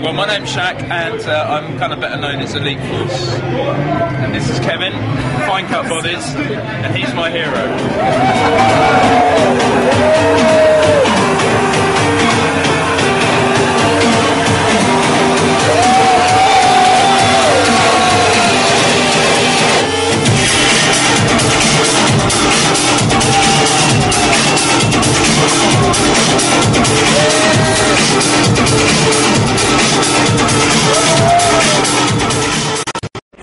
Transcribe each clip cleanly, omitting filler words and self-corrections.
Well, my name's Shaq, and I'm kind of better known as Elite Force. And this is Kevin, Fine Cut Bodies, and he's my hero.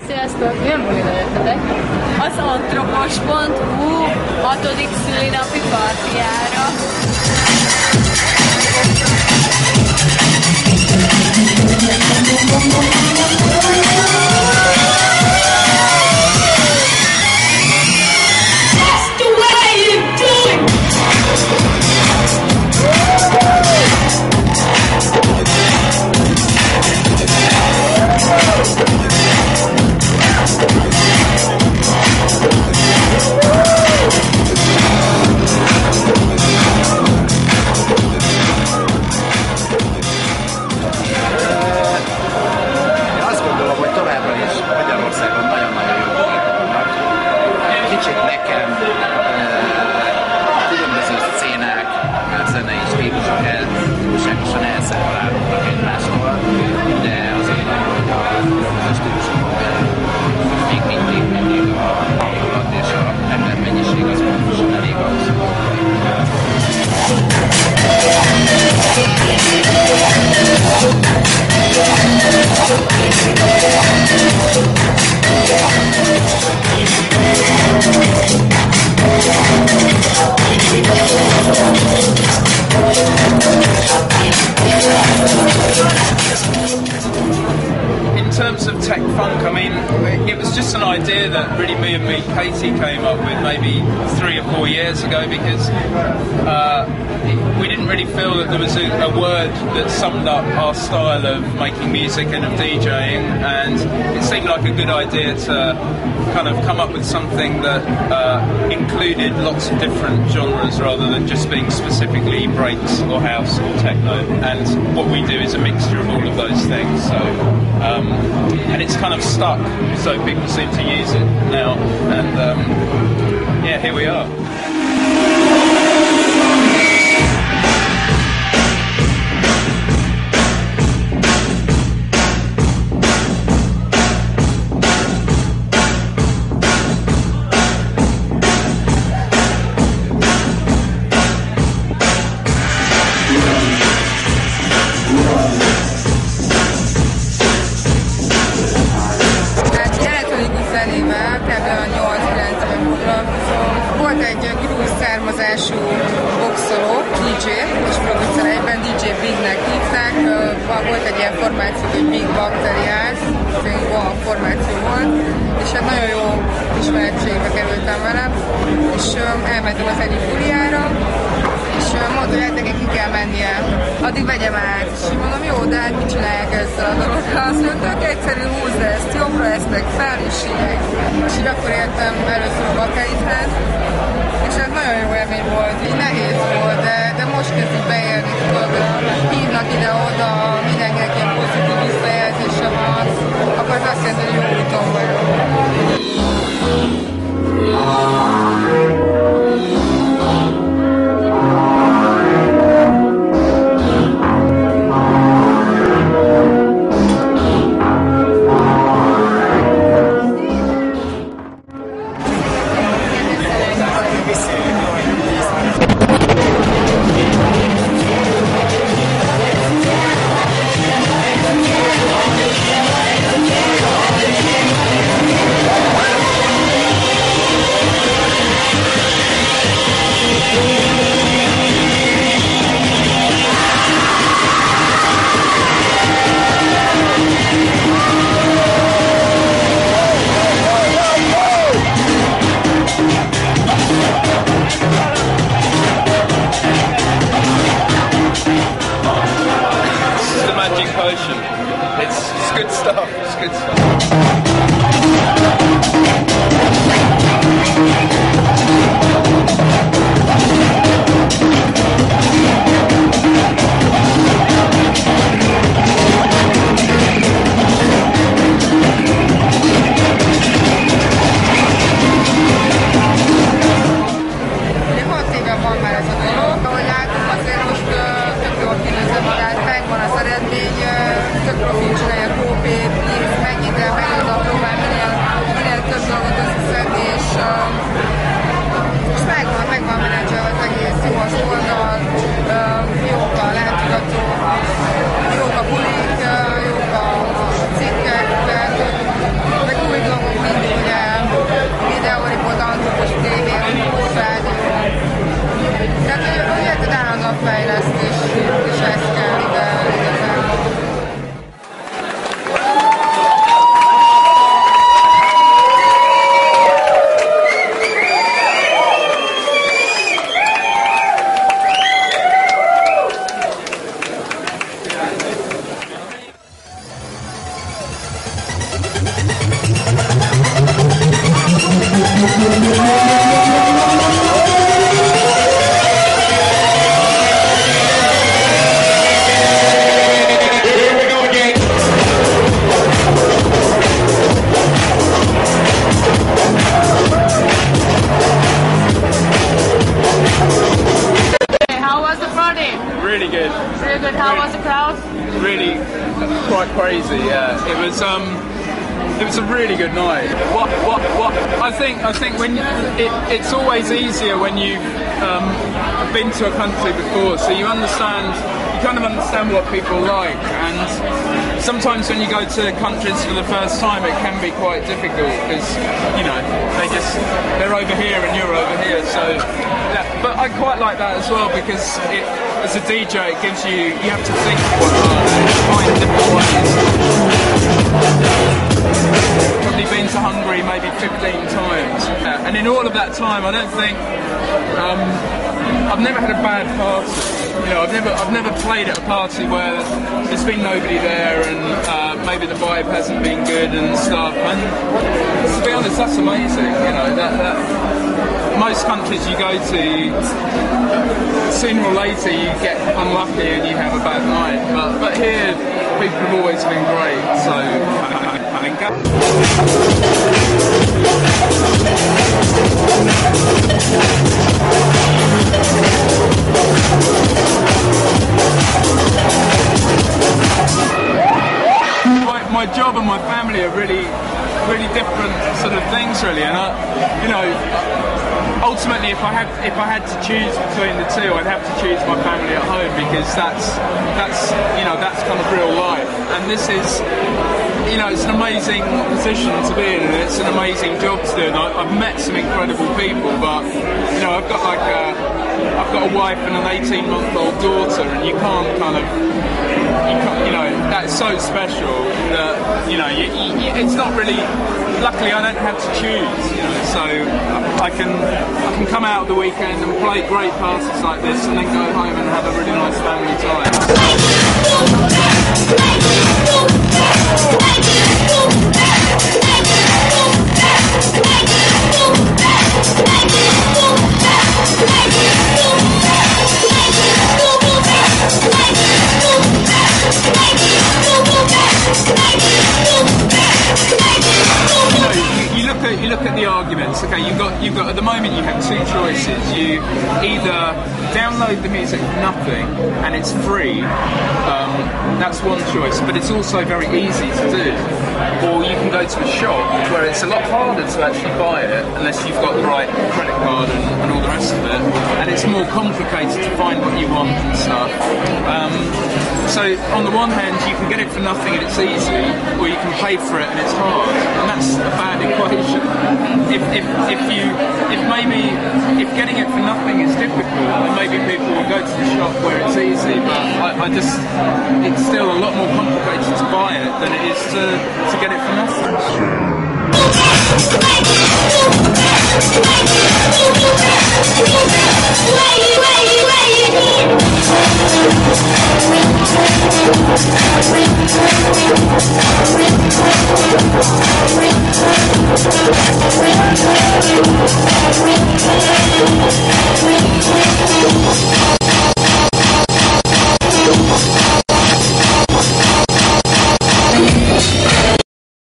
Sziasztok! Milyen bulira jöttetek? Az Antropos.hu 6. szülinapi partiára. In terms of tech funk, I mean, it was just an idea that really me and Katie came up with maybe 3 or 4 years ago, because we didn't really feel that there was a word that summed up our style of making music and of DJing, and it seemed like a good idea to kind of come up with something that included lots of different genres rather than just being specifically breaks or house or techno. And what we do is a mixture of all of those things. So and it's kind of stuck, so people seem to use it now, and yeah, here we are. Volt egy grúz származású boxoló, DJ, és producer, egyben DJ Bignek hívták. Volt egy ilyen formáció, hogy Big Bacterias, a formáció volt, és hát nagyon jó ismerettségbe kerültem vele, és elmentem az egyik buliára, és mondta, hogy hát neki ki kell mennie, addig vegyem át, és így mondom, jó, de hát mit csinálják ezzel a dologgal? Azt mondta, tök egyszerű, húzd ezt jobbra, ezt meg fel, és így akkor értem először a Bakerithez, és ez nagyon jó élmény volt, így nehéz volt, de most kezdik beérni, tudod, hívnak ide-oda, mindenkinek ilyen pozitív visszajelzése van, akkor az azt jelenti, hogy jó úton vagyok. It's good stuff. It's good stuff. profin csinálja, kópét, mennyit el, mennyit próbál minél több dolgot összeszedni, és megvan menedzselve az egész, jó az oldal, jók a látogatók, jók a bulik, jók a cikkek, meg új dolgok mindig, ugye videóriport, antropos tévé, rádió. Tehát, hogy érted, állandóan fejlesztés, és ez kell ide igazából. It was a really good night. What? I think when it's always easier when you've been to a country before, so you kind of understand what people like, and sometimes when you go to countries for the first time, it can be quite difficult because they're over here and you're over here. So, yeah, but I quite like that as well because as a DJ, it gives you have to think quite hard and find different ways. Probably been to Hungary maybe 15 times, and in all of that time, I don't think I've never had a bad party. I've never played at a party where there's been nobody there and maybe the vibe hasn't been good and stuff. And to be honest, that's amazing. That most countries you go to, sooner or later you get unlucky and you have a bad night. But here, people have always been great. So I think. My job and my family are really different sort of things, really, and ultimately, if I had to choose between the two, I'd have to choose my family at home because that's kind of real life, and this is. It's an amazing position to be in, and it's an amazing job to do. And I've met some incredible people, but I've got a wife and an 18-month-old daughter, and you can't that's so special that it's not really. Luckily, I don't have to choose, so I can come out of the weekend and play great parties like this, and then go home and have a really nice family time. You look at the arguments. Okay, you've got at the moment you have two choices. You either download the music for nothing and it's free. That's one choice, but it's also very easy to do. Or you can go to a shop where it's a lot harder to actually buy it unless you've got the right credit card and all the rest of it, and it's more complicated to find what you want and stuff. So on the one hand, you can get it for nothing and it's easy, or you can pay for it and it's hard, and that's a bad equation. If getting it for nothing is difficult, then maybe people will go to the shop where it's easy. But it's still a lot more complicated to buy it than it is to get it for nothing.